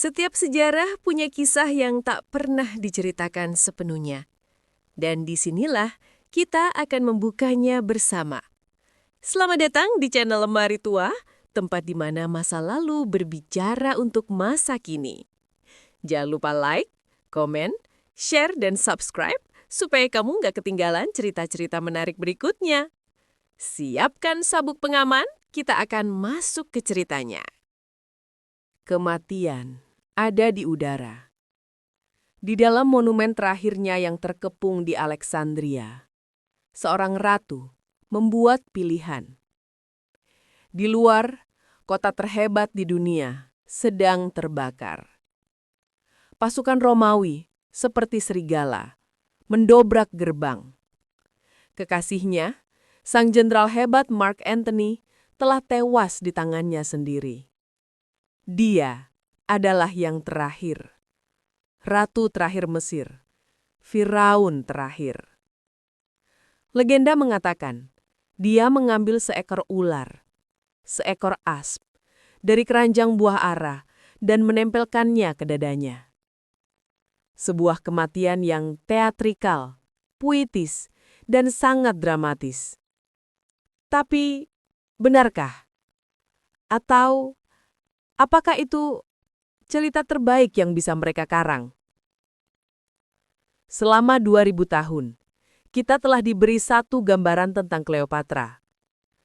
Setiap sejarah punya kisah yang tak pernah diceritakan sepenuhnya. Dan disinilah kita akan membukanya bersama. Selamat datang di channel Lemari Tua, tempat di mana masa lalu berbicara untuk masa kini. Jangan lupa like, komen, share, dan subscribe supaya kamu nggak ketinggalan cerita-cerita menarik berikutnya. Siapkan sabuk pengaman, kita akan masuk ke ceritanya. Kematian ada di udara. Di dalam monumen terakhirnya yang terkepung di Alexandria, seorang ratu membuat pilihan. Di luar, kota terhebat di dunia sedang terbakar. Pasukan Romawi, seperti serigala, mendobrak gerbang. Kekasihnya, sang jenderal hebat Mark Antony, telah tewas di tangannya sendiri. Dia adalah yang terakhir. Ratu terakhir Mesir, Firaun terakhir. Legenda mengatakan, dia mengambil seekor ular, seekor asp, dari keranjang buah ara dan menempelkannya ke dadanya. Sebuah kematian yang teatrikal, puitis, dan sangat dramatis. Tapi, benarkah? Atau, apakah itu cerita terbaik yang bisa mereka karang? Selama 2000 tahun, kita telah diberi satu gambaran tentang Cleopatra.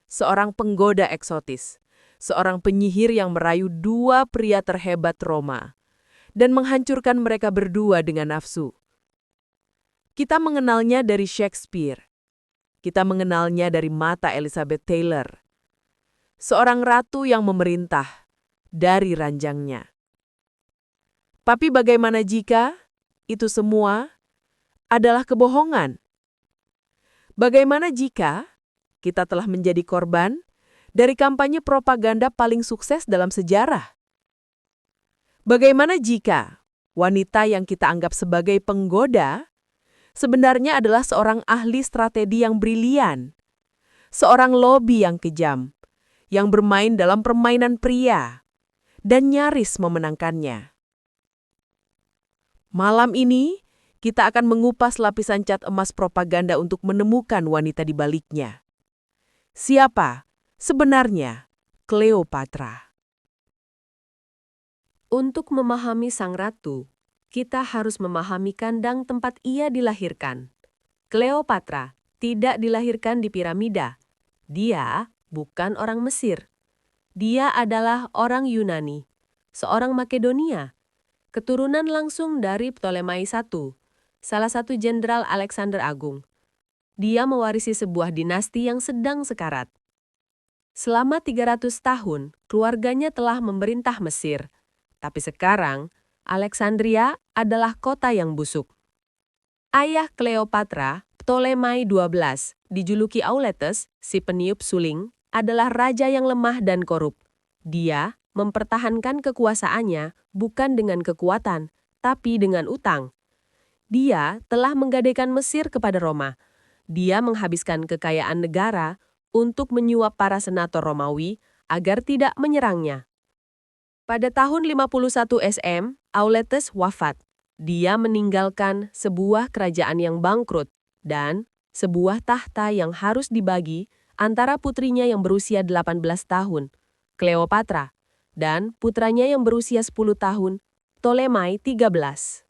Seorang penggoda eksotis, seorang penyihir yang merayu dua pria terhebat Roma, dan menghancurkan mereka berdua dengan nafsu. Kita mengenalnya dari Shakespeare. Kita mengenalnya dari mata Elizabeth Taylor. Seorang ratu yang memerintah dari ranjangnya. Tapi bagaimana jika itu semua adalah kebohongan? Bagaimana jika kita telah menjadi korban dari kampanye propaganda paling sukses dalam sejarah? Bagaimana jika wanita yang kita anggap sebagai penggoda sebenarnya adalah seorang ahli strategi yang brilian, seorang lobi yang kejam, yang bermain dalam permainan pria, dan nyaris memenangkannya? Malam ini, kita akan mengupas lapisan cat emas propaganda untuk menemukan wanita di baliknya. Siapa sebenarnya Cleopatra? Untuk memahami sang ratu, kita harus memahami kandang tempat ia dilahirkan. Cleopatra tidak dilahirkan di piramida. Dia bukan orang Mesir. Dia adalah orang Yunani, seorang Makedonia, keturunan langsung dari Ptolemai I, salah satu jenderal Alexander Agung. Dia mewarisi sebuah dinasti yang sedang sekarat. Selama 300 tahun, keluarganya telah memerintah Mesir. Tapi sekarang, Alexandria adalah kota yang busuk. Ayah Cleopatra, Ptolemai XII, dijuluki Auletes, si peniup suling, adalah raja yang lemah dan korup. Dia mempertahankan kekuasaannya bukan dengan kekuatan, tapi dengan utang. Dia telah menggadaikan Mesir kepada Roma. Dia menghabiskan kekayaan negara untuk menyuap para senator Romawi agar tidak menyerangnya. Pada tahun 51 SM, Auletes wafat. Dia meninggalkan sebuah kerajaan yang bangkrut dan sebuah tahta yang harus dibagi antara putrinya yang berusia 18 tahun, Cleopatra, dan putranya yang berusia 10 tahun, Ptolemai XIII.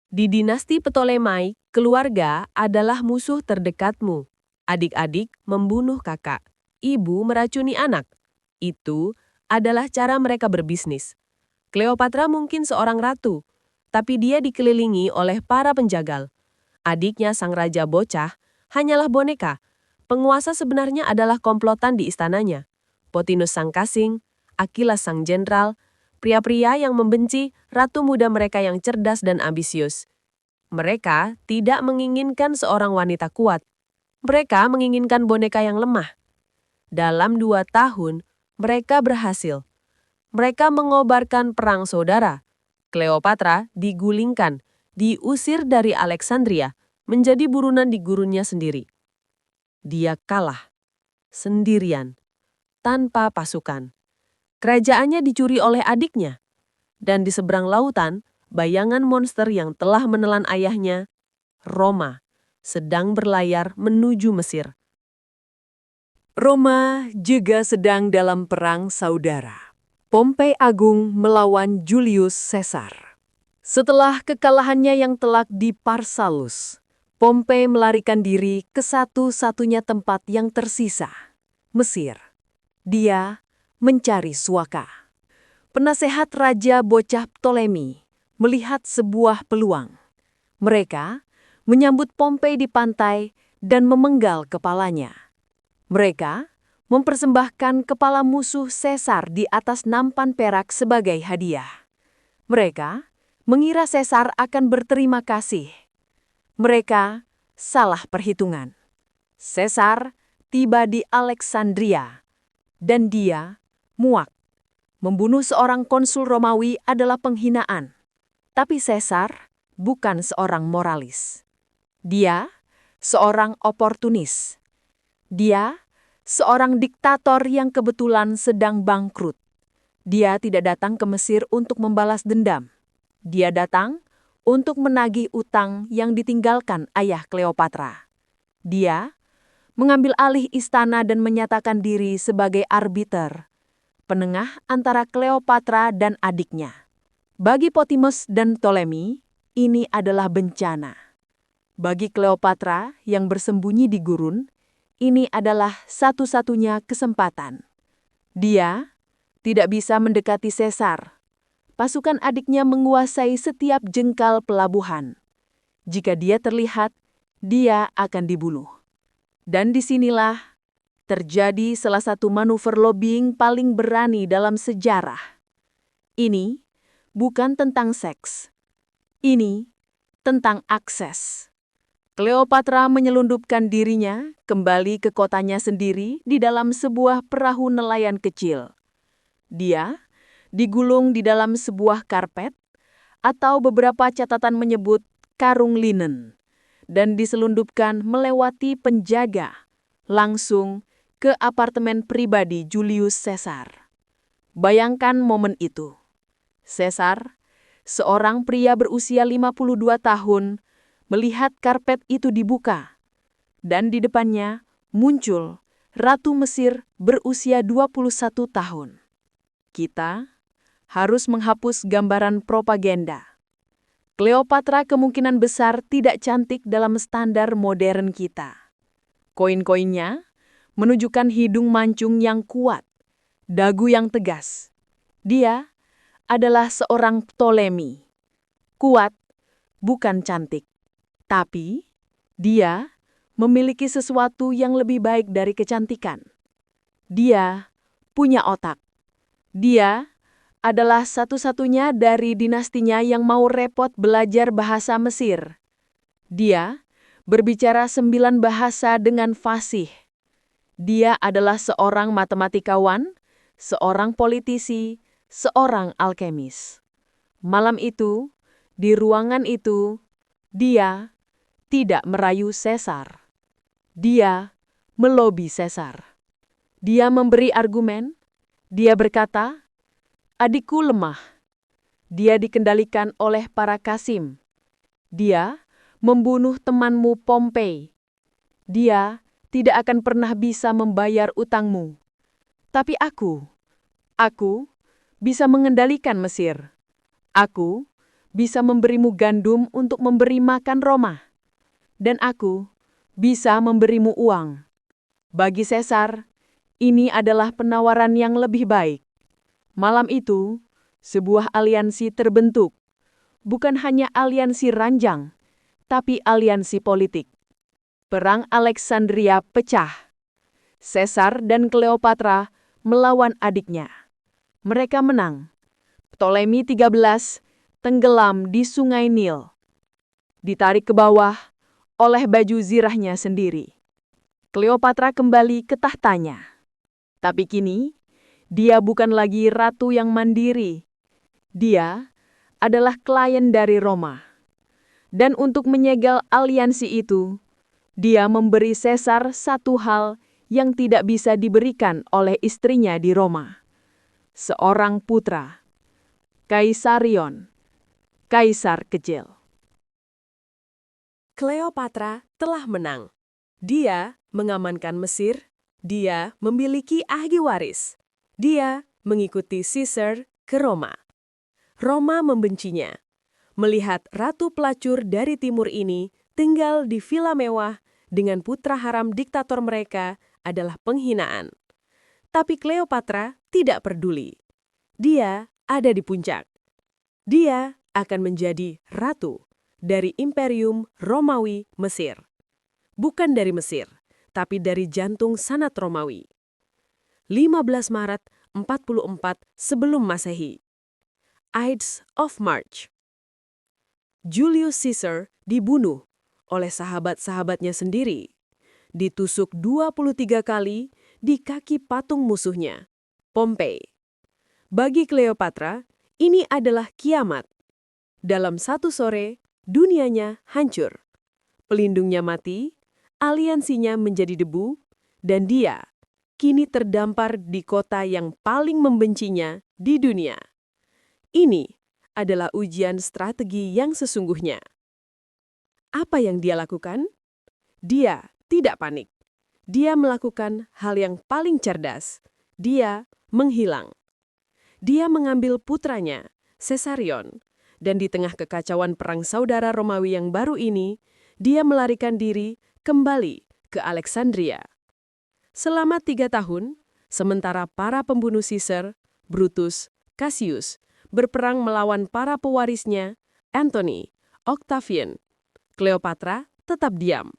Di dinasti Ptolemai, keluarga adalah musuh terdekatmu. Adik-adik membunuh kakak, ibu meracuni anak. Itu adalah cara mereka berbisnis. Cleopatra mungkin seorang ratu, tapi dia dikelilingi oleh para penjagal. Adiknya sang raja bocah hanyalah boneka. Penguasa sebenarnya adalah komplotan di istananya. Pothinus sang kasing, Achillas sang jenderal, pria-pria yang membenci ratu muda mereka yang cerdas dan ambisius. Mereka tidak menginginkan seorang wanita kuat. Mereka menginginkan boneka yang lemah. Dalam 2 tahun, mereka berhasil. Mereka mengobarkan perang saudara. Cleopatra digulingkan, diusir dari Alexandria, menjadi burunan di gurunnya sendiri. Dia kalah, sendirian, tanpa pasukan. Kerajaannya dicuri oleh adiknya. Dan di seberang lautan, bayangan monster yang telah menelan ayahnya, Roma, sedang berlayar menuju Mesir. Roma juga sedang dalam perang saudara. Pompei Agung melawan Julius Caesar. Setelah kekalahannya yang telak di Pharsalus, Pompei melarikan diri ke satu-satunya tempat yang tersisa, Mesir. Dia mencari suaka. Penasehat Raja Bocah Ptolemy melihat sebuah peluang. Mereka menyambut Pompei di pantai dan memenggal kepalanya. Mereka mempersembahkan kepala musuh Caesar di atas nampan perak sebagai hadiah. Mereka mengira Caesar akan berterima kasih. Mereka salah perhitungan. Caesar tiba di Alexandria, dan dia muak. Membunuh seorang konsul Romawi adalah penghinaan. Tapi Caesar bukan seorang moralis. Dia seorang oportunis. Dia seorang diktator yang kebetulan sedang bangkrut. Dia tidak datang ke Mesir untuk membalas dendam. Dia datang untuk menagih utang yang ditinggalkan ayah Kleopatra. Dia mengambil alih istana dan menyatakan diri sebagai arbiter, penengah antara Kleopatra dan adiknya. Bagi Ptolemeus dan Ptolemy, ini adalah bencana. Bagi Kleopatra yang bersembunyi di gurun, ini adalah satu-satunya kesempatan. Dia tidak bisa mendekati Caesar. Pasukan adiknya menguasai setiap jengkal pelabuhan. Jika dia terlihat, dia akan dibunuh. Dan disinilah terjadi salah satu manuver lobbying paling berani dalam sejarah. Ini bukan tentang seks. Ini tentang akses. Kleopatra menyelundupkan dirinya kembali ke kotanya sendiri di dalam sebuah perahu nelayan kecil. Dia digulung di dalam sebuah karpet, atau beberapa catatan menyebut karung linen, dan diselundupkan melewati penjaga langsung ke apartemen pribadi Julius Caesar. Bayangkan momen itu. Caesar, seorang pria berusia 52 tahun, melihat karpet itu dibuka, dan di depannya muncul Ratu Mesir berusia 21 tahun. Kita harus menghapus gambaran propaganda. Kleopatra kemungkinan besar tidak cantik dalam standar modern kita. Koin-koinnya menunjukkan hidung mancung yang kuat, dagu yang tegas. Dia adalah seorang Ptolemy. Kuat, bukan cantik. Tapi dia memiliki sesuatu yang lebih baik dari kecantikan. Dia punya otak. Dia adalah satu-satunya dari dinastinya yang mau repot belajar bahasa Mesir. Dia berbicara 9 bahasa dengan fasih. Dia adalah seorang matematikawan, seorang politisi, seorang alkemis. Malam itu, di ruangan itu, dia tidak merayu Caesar. Dia melobi Caesar. Dia memberi argumen. Dia berkata, "Adikku lemah. Dia dikendalikan oleh para Kasim. Dia membunuh temanmu Pompei. Dia tidak akan pernah bisa membayar utangmu. Tapi aku bisa mengendalikan Mesir. Aku bisa memberimu gandum untuk memberi makan Roma. Dan aku bisa memberimu uang." Bagi Caesar, ini adalah penawaran yang lebih baik. Malam itu, sebuah aliansi terbentuk. Bukan hanya aliansi ranjang, tapi aliansi politik. Perang Alexandria pecah. Caesar dan Kleopatra melawan adiknya. Mereka menang. Ptolemy 13 tenggelam di Sungai Nil. Ditarik ke bawah oleh baju zirahnya sendiri. Kleopatra kembali ke tahtanya. Tapi kini, dia bukan lagi ratu yang mandiri. Dia adalah klien dari Roma. Dan untuk menyegel aliansi itu, dia memberi Caesar satu hal yang tidak bisa diberikan oleh istrinya di Roma. Seorang putra. Kaisarion, kaisar kecil. Kleopatra telah menang. Dia mengamankan Mesir, dia memiliki ahli waris. Dia mengikuti Caesar ke Roma. Roma membencinya. Melihat ratu pelacur dari timur ini tinggal di villa mewah dengan putra haram diktator mereka adalah penghinaan. Tapi Kleopatra tidak peduli. Dia ada di puncak. Dia akan menjadi ratu dari Imperium Romawi Mesir. Bukan dari Mesir, tapi dari jantung sanat Romawi. 15 Maret 44 sebelum Masehi. Ides of March. Julius Caesar dibunuh oleh sahabat-sahabatnya sendiri. Ditusuk 23 kali di kaki patung musuhnya, Pompei. Bagi Kleopatra, ini adalah kiamat. Dalam satu sore, dunianya hancur. Pelindungnya mati, aliansinya menjadi debu, dan dia kini terdampar di kota yang paling membencinya di dunia. Ini adalah ujian strategi yang sesungguhnya. Apa yang dia lakukan? Dia tidak panik. Dia melakukan hal yang paling cerdas. Dia menghilang. Dia mengambil putranya, Caesarion, dan di tengah kekacauan perang saudara Romawi yang baru ini, dia melarikan diri kembali ke Alexandria. Selama 3 tahun, sementara para pembunuh Caesar, Brutus, Cassius, berperang melawan para pewarisnya, Antony, Octavian, Kleopatra tetap diam.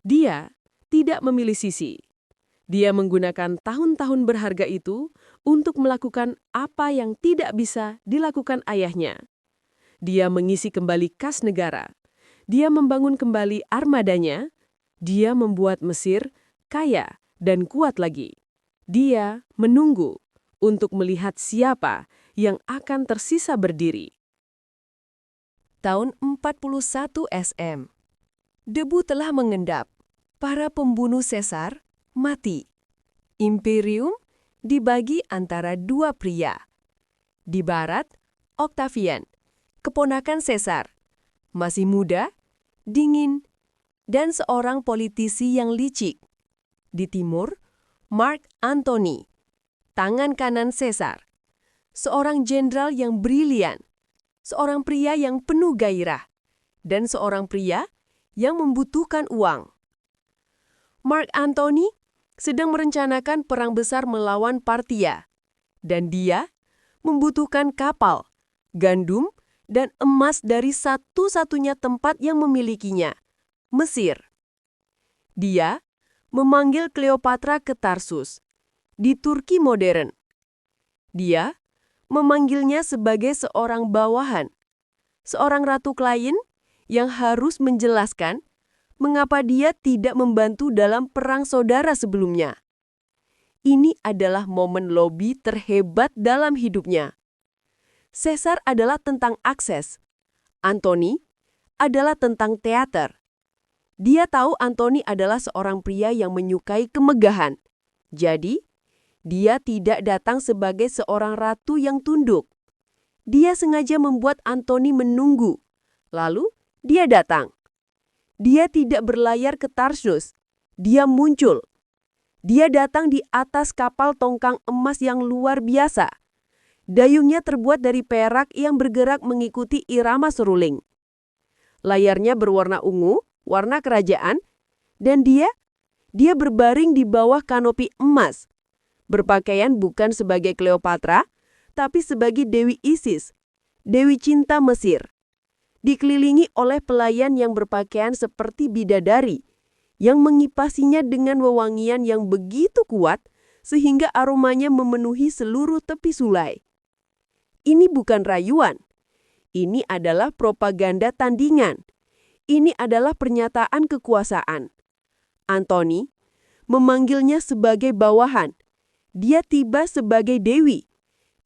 Dia tidak memilih sisi. Dia menggunakan tahun-tahun berharga itu untuk melakukan apa yang tidak bisa dilakukan ayahnya. Dia mengisi kembali kas negara. Dia membangun kembali armadanya. Dia membuat Mesir kaya dan kuat lagi. Dia menunggu untuk melihat siapa yang akan tersisa berdiri. Tahun 41 SM. Debu telah mengendap. Para pembunuh Caesar mati. Imperium dibagi antara 2 pria. Di barat, Octavian, keponakan Caesar, masih muda, dingin, dan seorang politisi yang licik. Di timur, Mark Antony, tangan kanan Caesar, seorang jenderal yang brilian, seorang pria yang penuh gairah, dan seorang pria yang membutuhkan uang. Mark Antony sedang merencanakan perang besar melawan Parthia, dan dia membutuhkan kapal, gandum, dan emas dari satu-satunya tempat yang memilikinya, Mesir. Dia memanggil Kleopatra ke Tarsus, di Turki modern. Dia memanggilnya sebagai seorang bawahan, seorang ratu klien yang harus menjelaskan mengapa dia tidak membantu dalam perang saudara sebelumnya. Ini adalah momen lobby terhebat dalam hidupnya. Caesar adalah tentang akses. Antony adalah tentang teater. Dia tahu Antony adalah seorang pria yang menyukai kemegahan. Jadi, dia tidak datang sebagai seorang ratu yang tunduk. Dia sengaja membuat Antony menunggu. Lalu, dia datang. Dia tidak berlayar ke Tarsus. Dia muncul. Dia datang di atas kapal tongkang emas yang luar biasa. Dayungnya terbuat dari perak yang bergerak mengikuti irama seruling. Layarnya berwarna ungu, warna kerajaan, dan dia berbaring di bawah kanopi emas. Berpakaian bukan sebagai Kleopatra, tapi sebagai Dewi Isis, Dewi Cinta Mesir. Dikelilingi oleh pelayan yang berpakaian seperti bidadari, yang mengipasinya dengan wewangian yang begitu kuat sehingga aromanya memenuhi seluruh tepi sulai. Ini bukan rayuan. Ini adalah propaganda tandingan. Ini adalah pernyataan kekuasaan. Antony memanggilnya sebagai bawahan. Dia tiba sebagai dewi.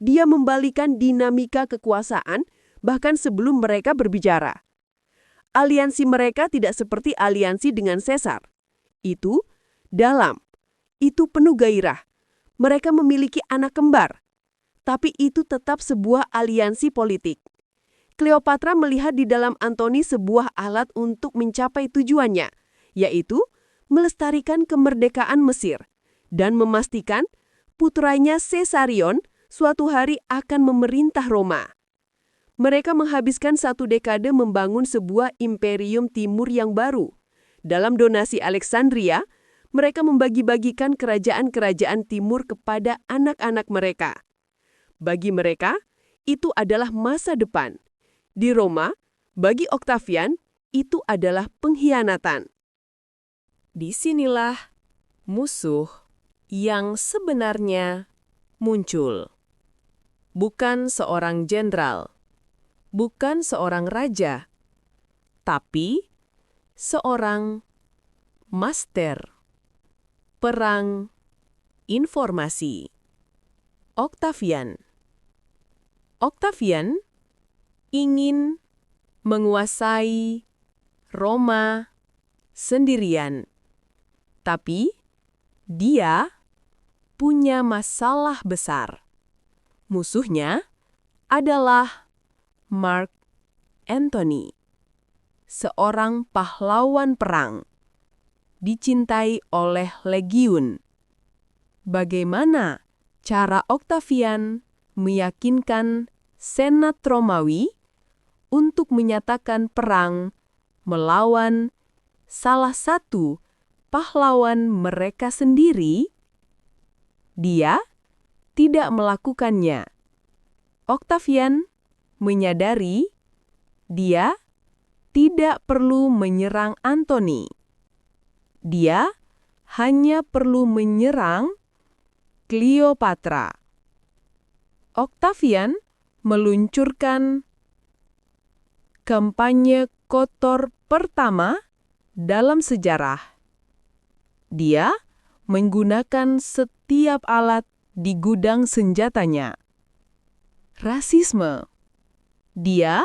Dia membalikan dinamika kekuasaan bahkan sebelum mereka berbicara. Aliansi mereka tidak seperti aliansi dengan Caesar. Itu dalam. Itu penuh gairah. Mereka memiliki anak kembar. tapi itu tetap sebuah aliansi politik. Cleopatra melihat di dalam Antony sebuah alat untuk mencapai tujuannya, yaitu melestarikan kemerdekaan Mesir dan memastikan putranya Caesarion suatu hari akan memerintah Roma. Mereka menghabiskan 1 dekade membangun sebuah imperium timur yang baru. Dalam donasi Alexandria, mereka membagi-bagikan kerajaan-kerajaan timur kepada anak-anak mereka. Bagi mereka, itu adalah masa depan. Di Roma, bagi Octavian, itu adalah pengkhianatan. Disinilah musuh yang sebenarnya muncul. Bukan seorang jenderal, bukan seorang raja, tapi seorang master perang informasi. Octavian. Octavian ingin menguasai Roma sendirian, tapi dia punya masalah besar. Musuhnya adalah Mark Antony, seorang pahlawan perang, dicintai oleh legiun. Bagaimana cara Octavian meyakinkan Senat Romawi untuk menyatakan perang melawan salah satu pahlawan mereka sendiri? Dia tidak melakukannya. Octavian menyadari dia tidak perlu menyerang Antony. Dia hanya perlu menyerang Cleopatra. Octavian meluncurkan kampanye kotor pertama dalam sejarah. Dia menggunakan setiap alat di gudang senjatanya. Rasisme. Dia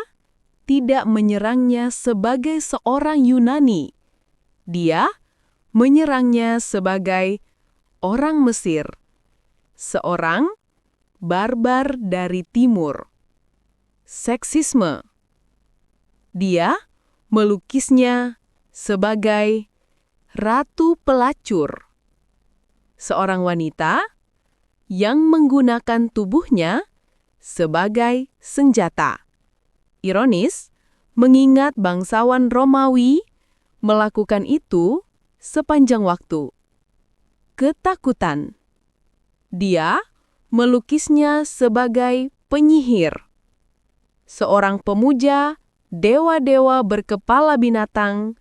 tidak menyerangnya sebagai seorang Yunani. Dia menyerangnya sebagai orang Mesir, seorang barbar dari timur. Seksisme. Dia melukisnya sebagai ratu pelacur, seorang wanita yang menggunakan tubuhnya sebagai senjata. Ironis, mengingat bangsawan Romawi melakukan itu sepanjang waktu. Ketakutan. Dia melukisnya sebagai penyihir, seorang pemuja dewa-dewa berkepala binatang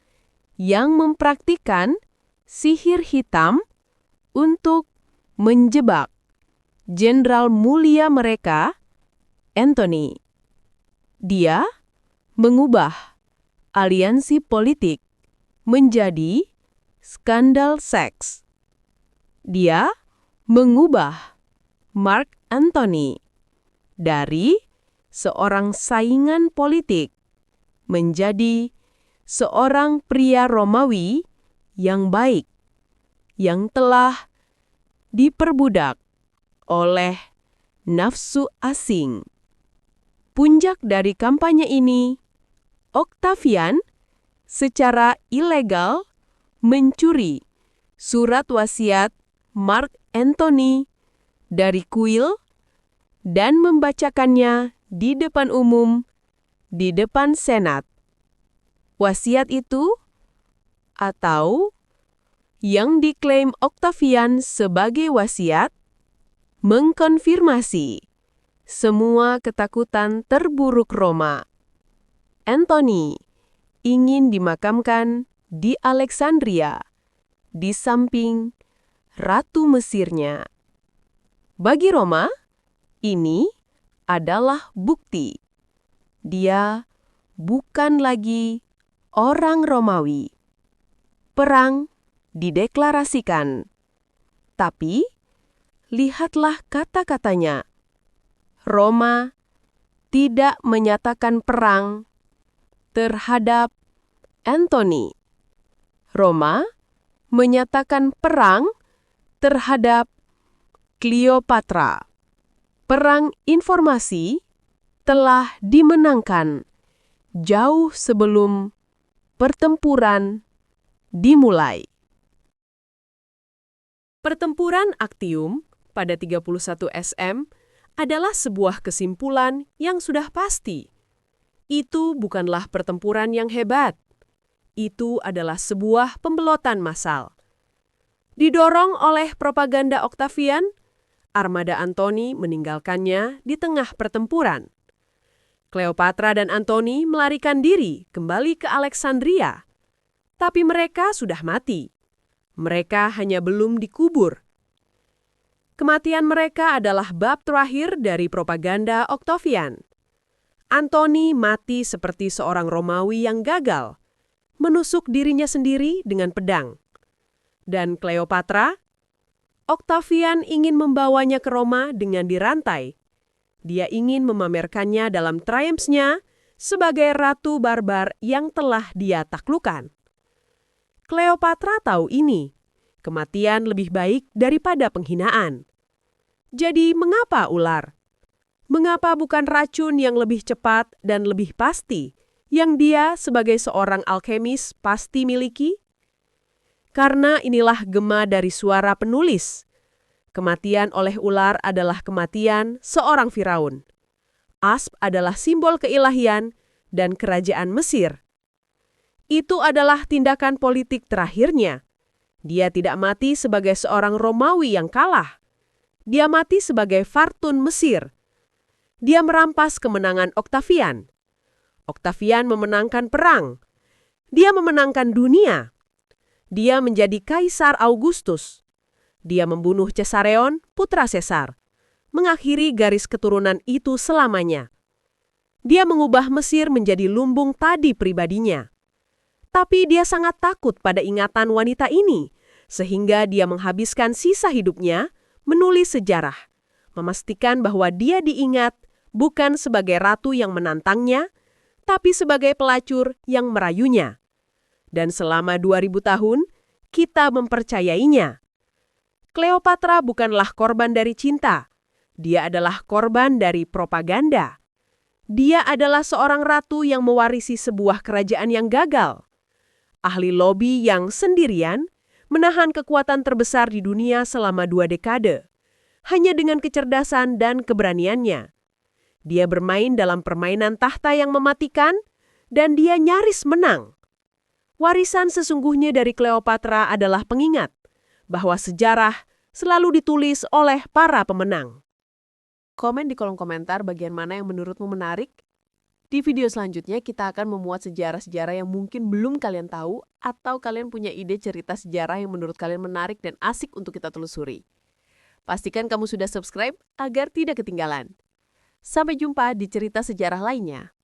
yang mempraktikkan sihir hitam untuk menjebak jenderal mulia mereka, Antony. Dia mengubah aliansi politik menjadi skandal seks. Dia mengubah Mark Antony dari seorang saingan politik menjadi seorang pria Romawi yang baik, yang telah diperbudak oleh nafsu asing. Puncak dari kampanye ini, Octavian secara ilegal mencuri surat wasiat Mark Antony dari kuil dan membacakannya di depan umum, di depan Senat. Wasiat itu, atau yang diklaim Octavian sebagai wasiat, mengkonfirmasi semua ketakutan terburuk Roma. Antony ingin dimakamkan di Alexandria, di samping Ratu Mesirnya. Bagi Roma, ini adalah bukti. Dia bukan lagi orang Romawi. Perang dideklarasikan. Tapi, lihatlah kata-katanya. Roma tidak menyatakan perang terhadap Antony. Roma menyatakan perang terhadap Cleopatra. Perang informasi telah dimenangkan jauh sebelum pertempuran dimulai. Pertempuran Actium pada 31 SM adalah sebuah kesimpulan yang sudah pasti. Itu bukanlah pertempuran yang hebat. Itu adalah sebuah pembelotan massal. Didorong oleh propaganda Octavian, armada Antoni meninggalkannya di tengah pertempuran. Cleopatra dan Antoni melarikan diri kembali ke Alexandria. Tapi mereka sudah mati. Mereka hanya belum dikubur. Kematian mereka adalah bab terakhir dari propaganda Octavian. Antoni mati seperti seorang Romawi yang gagal, menusuk dirinya sendiri dengan pedang. Dan Cleopatra, Octavian ingin membawanya ke Roma dengan dirantai. Dia ingin memamerkannya dalam triumphs-nya sebagai ratu barbar yang telah dia taklukkan. Cleopatra tahu ini. Kematian lebih baik daripada penghinaan. Jadi mengapa ular? Mengapa bukan racun yang lebih cepat dan lebih pasti yang dia sebagai seorang alkemis pasti miliki? Karena inilah gema dari suara penulis. Kematian oleh ular adalah kematian seorang Firaun. Asp adalah simbol keilahian dan kerajaan Mesir. Itu adalah tindakan politik terakhirnya. Dia tidak mati sebagai seorang Romawi yang kalah. Dia mati sebagai Fartun Mesir. Dia merampas kemenangan Octavian. Octavian memenangkan perang. Dia memenangkan dunia. Dia menjadi Kaisar Augustus. Dia membunuh Caesareon, putra Caesar, mengakhiri garis keturunan itu selamanya. Dia mengubah Mesir menjadi lumbung padi pribadinya. Tapi dia sangat takut pada ingatan wanita ini, sehingga dia menghabiskan sisa hidupnya menulis sejarah, memastikan bahwa dia diingat bukan sebagai ratu yang menantangnya, tapi sebagai pelacur yang merayunya. Dan selama 2000 tahun, kita mempercayainya. Cleopatra bukanlah korban dari cinta. Dia adalah korban dari propaganda. Dia adalah seorang ratu yang mewarisi sebuah kerajaan yang gagal. Ahli lobi yang sendirian menahan kekuatan terbesar di dunia selama 2 dekade. Hanya dengan kecerdasan dan keberaniannya. Dia bermain dalam permainan tahta yang mematikan, dan dia nyaris menang. Warisan sesungguhnya dari Cleopatra adalah pengingat bahwa sejarah selalu ditulis oleh para pemenang. Komen di kolom komentar bagian mana yang menurutmu menarik. Di video selanjutnya kita akan memuat sejarah-sejarah yang mungkin belum kalian tahu atau kalian punya ide cerita sejarah yang menurut kalian menarik dan asik untuk kita telusuri. Pastikan kamu sudah subscribe agar tidak ketinggalan. Sampai jumpa di cerita sejarah lainnya.